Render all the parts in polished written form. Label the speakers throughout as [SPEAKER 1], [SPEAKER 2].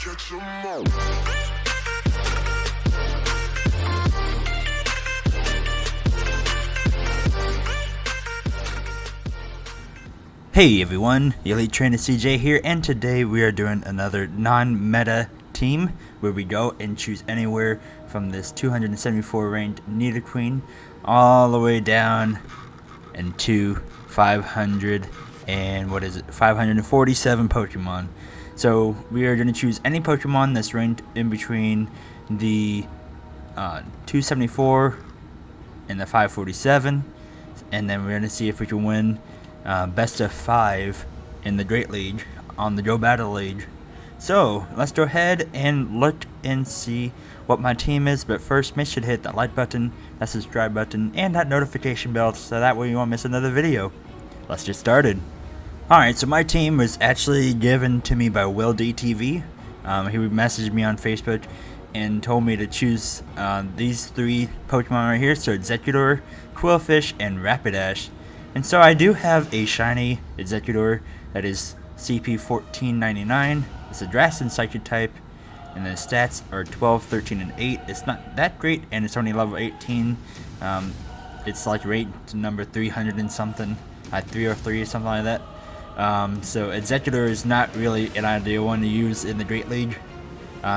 [SPEAKER 1] catch 'em all.
[SPEAKER 2] Hey everyone, elitetrainercj here, and today we are doing another non-meta team where we go and choose anywhere from this 274 ranked Nidoqueen all the way down into 547 Pokemon. So we are going to choose any Pokemon that's ranked in between the 274 and the 547, and then we're going to see if we can win best of 5 in the Great League on the Go Battle League. So let's go ahead and look and see what my team is, but first make sure to hit that like button, that subscribe button, and that notification bell so that way you won't miss another video. Let's get started. Alright, so my team was actually given to me by Will DTV. He messaged me on Facebook and told me to choose these 3 Pokemon right here, so Exeggutor, Quillfish, and Rapidash. And so I do have a shiny Exeggutor that is CP 1499. It's a Grass and Psychic type, and the stats are 12, 13, and 8. It's not that great, and it's only level 18. It's like ranked number 300 and something, 303 or something like that. So Exeggutor is not really an ideal one to use in the Great League.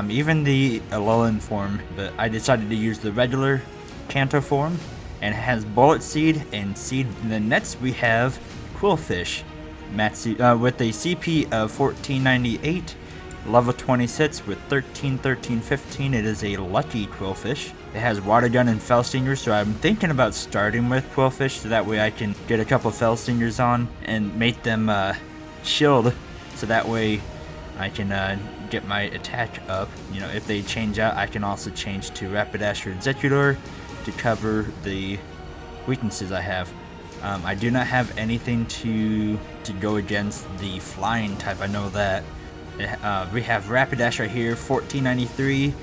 [SPEAKER 2] Even the Alolan form, but I decided to use the regular Kanto form. And it has Bullet Seed and Seed. And then next we have Quillfish, with a CP of 1498, level 26 with 13, 13, 15. It is a lucky Quillfish. It has Water Gun and Fell Stinger, so I'm thinking about starting with Quillfish so that way I can get a couple Fell Stingers on and make them shield, so that way I can get my attack up. You know, if they change out, I can also change to Rapidash or Exeggutor to cover the weaknesses I have. I do not have anything to go against the flying type, I know that. We have Rapidash right here, 1493,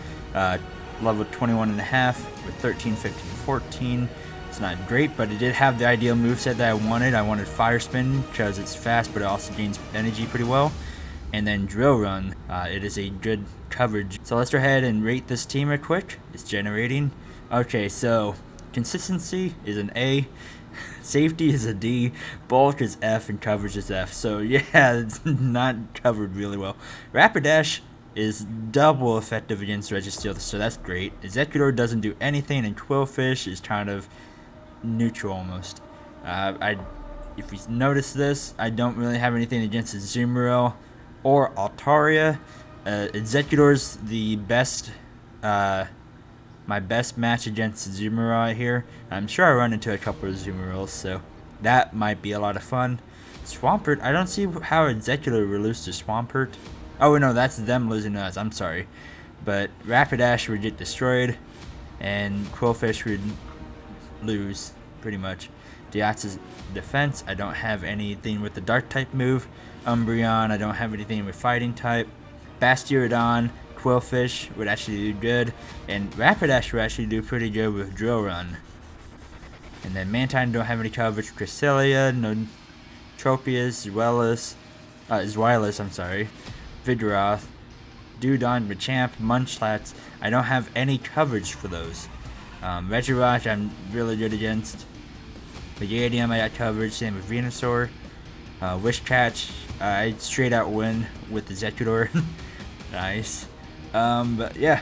[SPEAKER 2] level 21 and a half with 13, 15, 14. It's not great, but it did have the ideal moveset that I wanted. I wanted Fire Spin because it's fast, but it also gains energy pretty well. And then Drill Run, it is a good coverage. So let's go ahead and rate this team real quick. It's generating. Okay, so consistency is an A, safety is a D, bulk is F, and coverage is F. So yeah, it's not covered really well. Rapidash is double effective against Registeel, so that's great. Exeggutor doesn't do anything, and Quillfish is kind of neutral almost. If you notice this, I don't really have anything against Azumarill or Altaria. Exeggutor's the best, my best match against Azumarill here. I'm sure I run into a couple of Azumarills, so that might be a lot of fun. Swampert, I don't see how Exeggutor will lose to Swampert. Oh no, that's them losing to us, I'm sorry. But Rapidash would get destroyed, and Quillfish would lose, pretty much. Deoxys defense, I don't have anything with the dark type move. Umbreon, I don't have anything with fighting type. Bastiodon, Quillfish would actually do good, and Rapidash would actually do pretty good with Drill Run. And then Mantine don't have any coverage. Cresselia, no Tropius, Zweilous, I'm sorry, Vigoroth, Dewdon, Machamp, Munchlax. I don't have any coverage for those. Regirock, I'm really good against. Megadium, I got coverage. Same with Venusaur. Wishcatch, I straight out win with the Exeggutor. Nice. But yeah,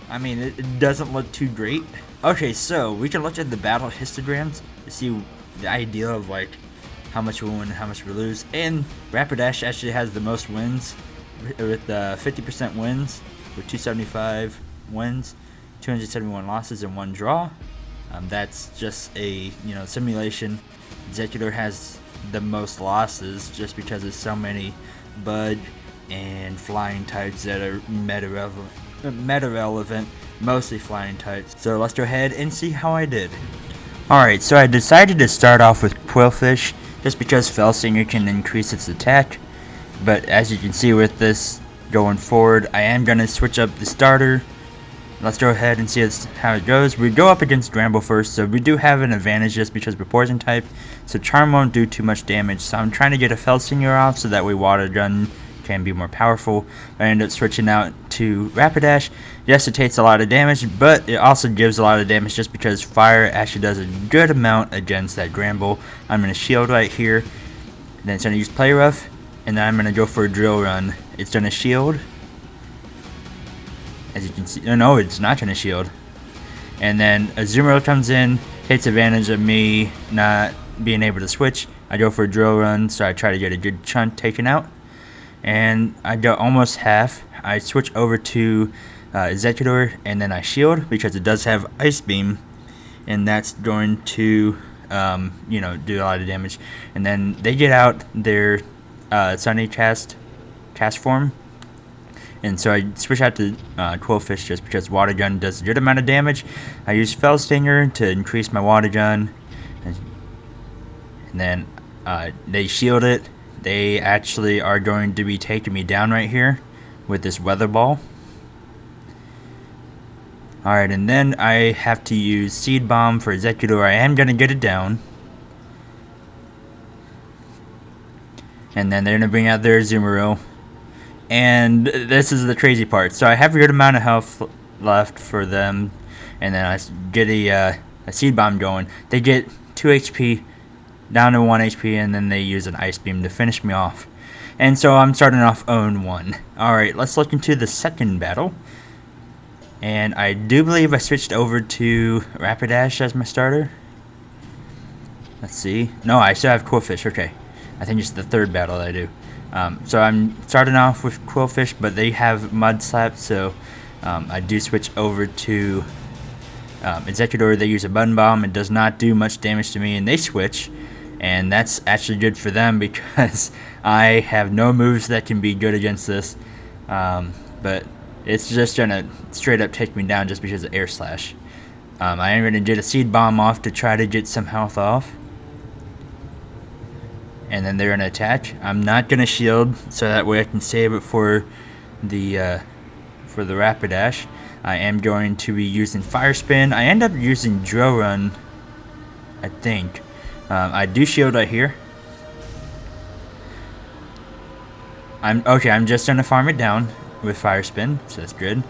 [SPEAKER 2] I mean, it doesn't look too great. Okay, so we can look at the battle histograms to see the idea of like how much we win and how much we lose. And Rapidash actually has the most wins with 50% wins with 275 wins, 271 losses, and 1 draw. That's just a simulation. Exeggutor has the most losses just because there's so many bug and flying types that are meta relevant, mostly flying types. So let's go ahead and see how I did. Alright, so I decided to start off with Quillfish just because Fell Stinger can increase its attack, but as you can see with this going forward, I am going to switch up the starter. Let's go ahead and see how it goes. We go up against Gramble first, so we do have an advantage just because we're poison type, so Charm won't do too much damage. So I'm trying to get a Fell Stinger off so that way Water Gun can be more powerful. I end up switching out to Rapidash. Yes, it takes a lot of damage, but it also gives a lot of damage just because fire actually does a good amount against that Granbull. I'm going to shield right here. Then it's going to use Play Rough, and then I'm going to go for a Drill Run. It's going to shield. As you can see, no, it's not going to shield. And then a Azumarill comes in, takes advantage of me not being able to switch. I go for a Drill Run, so I try to get a good chunk taken out. And I go almost half. I switch over to Executor, and then I shield because it does have Ice Beam, and that's going to do a lot of damage. And then they get out their Sunny cast form, and so I switch out to Quillfish just because Water Gun does a good amount of damage. I use Fell Stinger to increase my Water Gun, and then they shield it. They actually are going to be taking me down right here with this Weather Ball. Alright, and then I have to use Seed Bomb for Executor. I am going to get it down. And then they're going to bring out their Azumarill. And this is the crazy part. So I have a good amount of health left for them. And then I get a Seed Bomb going. They get 2 HP down to 1 HP, and then they use an Ice Beam to finish me off. And so I'm starting off 0-1. Alright, let's look into the second battle. And I do believe I switched over to Rapidash as my starter. Let's see. No, I still have Quillfish. Okay. I think it's the third battle that I do. So I'm starting off with Quillfish, but they have Mud Slap, so I do switch over to Executor. They use a Button Bomb. It does not do much damage to me, and they switch. And that's actually good for them because I have no moves that can be good against this. But it's just going to straight up take me down just because of Air Slash. I am going to get a Seed Bomb off to try to get some health off. And then they're going to attack. I'm not going to shield, so that way I can save it for the Rapidash. I am going to be using Fire Spin. I end up using Drill Run, I think. I do shield right here. I'm just going to farm it down with Fire Spin, so that's good.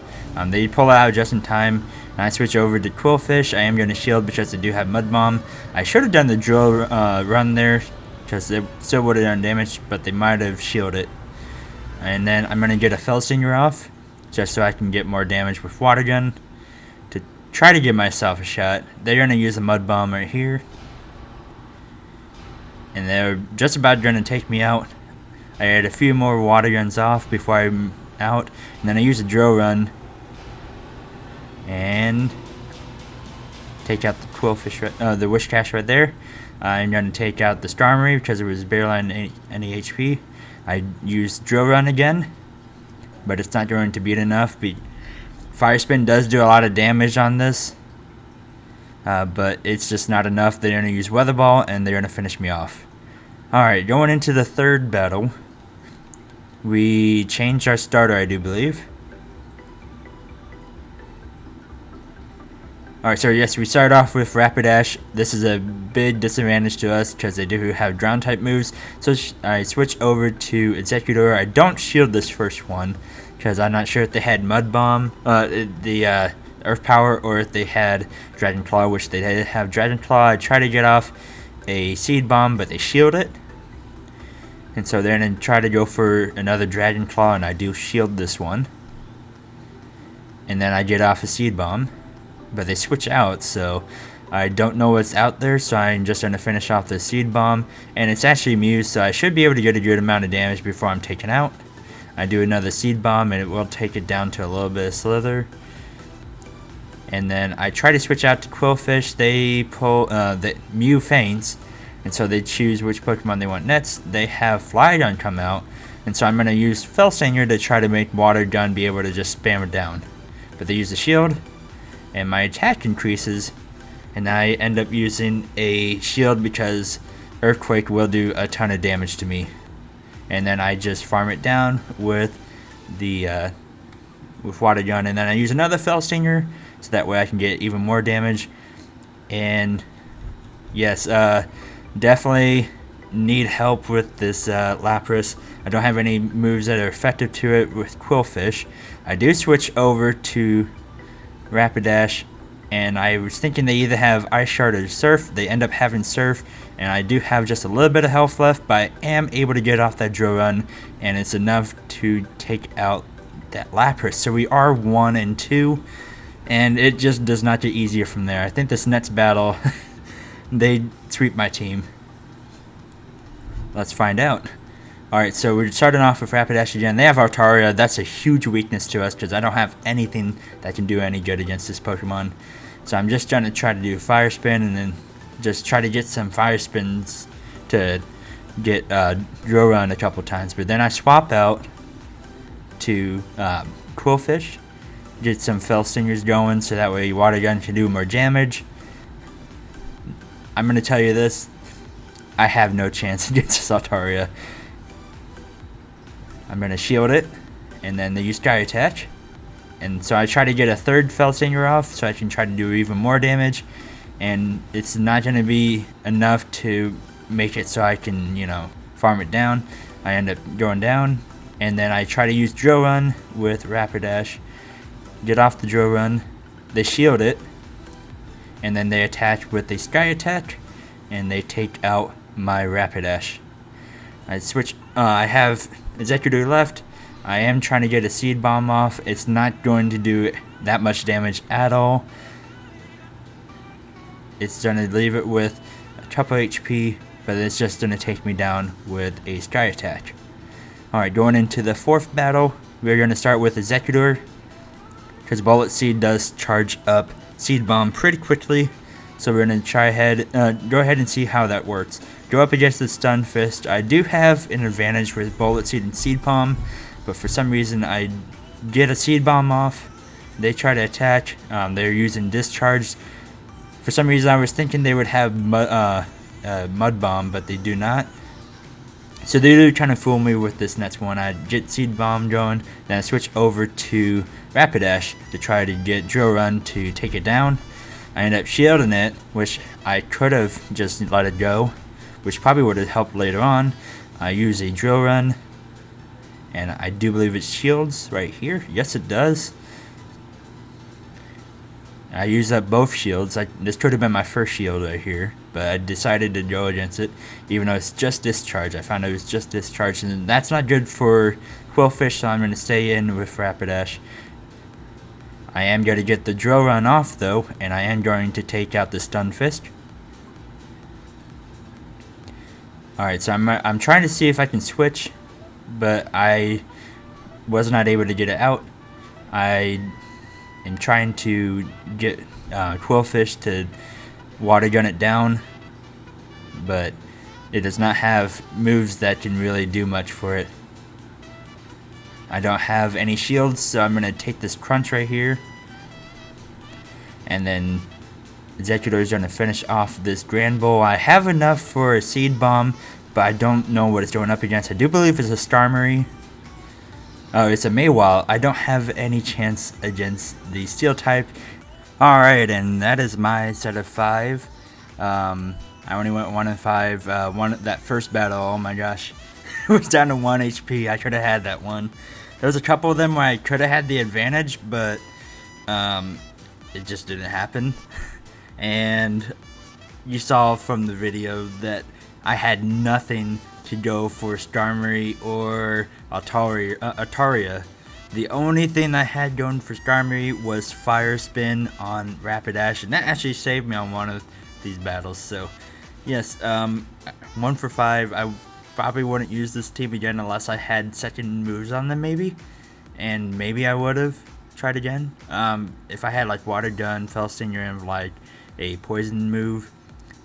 [SPEAKER 2] They pull it out just in time, and I switch over to Quillfish. I am going to shield because they do have Mud Bomb. I should have done the Drill Run there because it still would have done damage, but they might have shielded it. And then I'm going to get a Fell Stinger off just so I can get more damage with Water Gun to try to give myself a shot. They're going to use a Mud Bomb right here. And they're just about going to take me out. I had a few more Water Guns off before I'm out. And then I use a Drill Run. And take out the Quillfish, the Wishcash right there. I'm going to take out the Starmie because it was barely any HP. I used Drill Run again, but it's not going to beat enough. Fire Spin does do a lot of damage on this. But it's just not enough. They're going to use Weather Ball, and they're going to finish me off. Alright, going into the third battle. We changed our starter, I do believe. Alright, so yes, we start off with Rapidash. This is a big disadvantage to us because they do have ground type moves. So I switch over to Executor. I don't shield this first one because I'm not sure if they had Mud Bomb, Earth Power, or if they had Dragon Claw, which they did have Dragon Claw. I try to get off a Seed Bomb, but they shield it. And so they're going to try to go for another Dragon Claw, and I do shield this one. And then I get off a Seed Bomb, but they switch out, so I don't know what's out there, so I'm just going to finish off the Seed Bomb. And it's actually Muse, so I should be able to get a good amount of damage before I'm taken out. I do another Seed Bomb, and it will take it down to a little bit of Slither. And then I try to switch out to Quillfish. They pull the Mew faints, and so they choose which Pokemon they want next. They have Flygon come out, and so I'm going to use Fell Stinger to try to make Water Gun be able to just spam it down. But they use the shield, and my attack increases, and I end up using a shield because Earthquake will do a ton of damage to me. And then I just farm it down with the with Water Gun, and then I use another Fell Stinger, so that way I can get even more damage. And yes, definitely need help with this Lapras. I don't have any moves that are effective to it with Quillfish. I do switch over to Rapidash, and I was thinking they either have Ice Shard or Surf. They end up having Surf, and I do have just a little bit of health left, but I am able to get off that drill run, and it's enough to take out that Lapras. So we are 1 and 2, and it just does not get easier from there. I think this next battle, they sweep my team. Let's find out. Alright, so we're starting off with Rapidash again. They have Altaria. That's a huge weakness to us because I don't have anything that can do any good against this Pokemon. So I'm just trying to do Fire Spin and then just try to get some Fire Spins to get Drill Run a couple times. But then I swap out to Quillfish, get some Fell Stingers going so that way Water Gun can do more damage. I'm going to tell you this, I have no chance against this Altaria. I'm going to shield it, and then they use Sky Attack. And so I try to get a third Fell Stinger off so I can try to do even more damage. And it's not going to be enough to make it so I can, you know, farm it down. I end up going down, and then I try to use Drill Run with Rapidash. Get off the Drill Run. They shield it, and then they attach with a Sky Attack, and they take out my Rapidash. I switch. I have Executor left. I am trying to get a Seed Bomb off. It's not going to do that much damage at all. It's going to leave it with a couple HP, but it's just going to take me down with a Sky Attack. Alright, going into the fourth battle, we're going to start with Executor, because Bullet Seed does charge up Seed Bomb pretty quickly. So we're going to go ahead and see how that works. Go up against the Stun Fist. I do have an advantage with Bullet Seed and Seed Bomb, but for some reason I get a Seed Bomb off. They try to attack. They're using Discharge. For some reason I was thinking they would have Mud Bomb, but they do not. So they're trying to fool me with this next one. I get Seed Bomb going, then I switch over to Rapidash to try to get Drill Run to take it down. I end up shielding it, which I could have just let it go, which probably would have helped later on. I use a Drill Run, and I do believe it shields right here. Yes, it does. I used up both shields. This could have been my first shield right here, but I decided to go against it, even though it's just Discharge. I found it was just Discharge, and that's not good for Quillfish, so I'm going to stay in with Rapidash. I am going to get the Drill Run off, though, and I am going to take out the Stun Fist. Alright, so I'm trying to see if I can switch, but I was not able to get it out. I am trying to get Quillfish to Water Gun it down, but it does not have moves that can really do much for it. I don't have any shields, so I'm going to take this Crunch right here. And then Executor is going to finish off this Grand Bowl. I have enough for a Seed Bomb, but I don't know what it's going up against. I do believe it's a Starmie. Oh, it's a Mawile. I don't have any chance against the Steel type. Alright, and that is my set of 5. I only went 1 and 5. That first battle, oh my gosh. It was down to 1 HP. I could have had that one. There was a couple of them where I could have had the advantage, but it just didn't happen. And you saw from the video that I had nothing to go for Starmie or Altaria. The only thing I had going for Starmie was Fire Spin on Rapidash, and that actually saved me on one of these battles. So yes, 1 for 5. I probably wouldn't use this team again unless I had second moves on them, maybe. And maybe I would have tried again. If I had like Water Gun, Fell Stinger, and like a Poison move,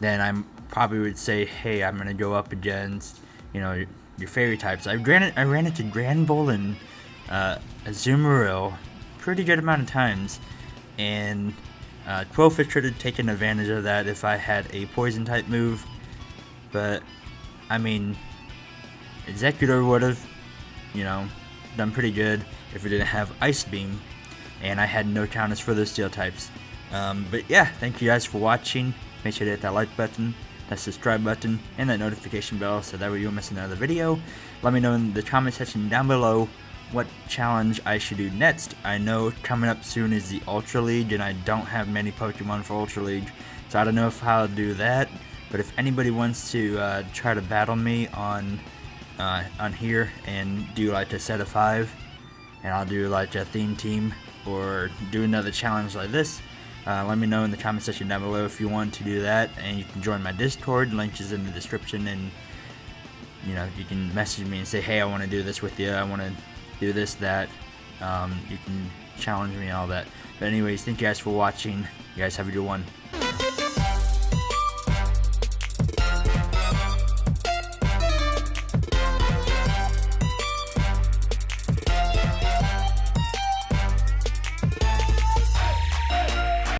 [SPEAKER 2] then I probably would say, hey, I'm gonna go up against, you know, your Fairy types. I ran into Grand Bowl and Azumarill pretty good amount of times, and Quillfish could have taken advantage of that if I had a Poison type move. But I mean, Executor would have, you know, done pretty good if it didn't have Ice Beam, and I had no counters for those Steel types. But yeah, thank you guys for watching. Make sure to hit that like button, that subscribe button and that notification bell so that way you won't miss another video. Let me know in the comment section down below what challenge I should do next. I know coming up soon is the Ultra League, and I don't have many Pokemon for Ultra League, so I don't know how to do that. But if anybody wants to try to battle me on here and do like a set of 5, and I'll do like a theme team or do another challenge like this, let me know in the comment section down below if you want to do that. And you can join my Discord, link is in the description, and you know, you can message me and say, hey, I want to do this with you, I want to do this, that. You can challenge me and all that. But anyways, thank you guys for watching. You guys have a good one.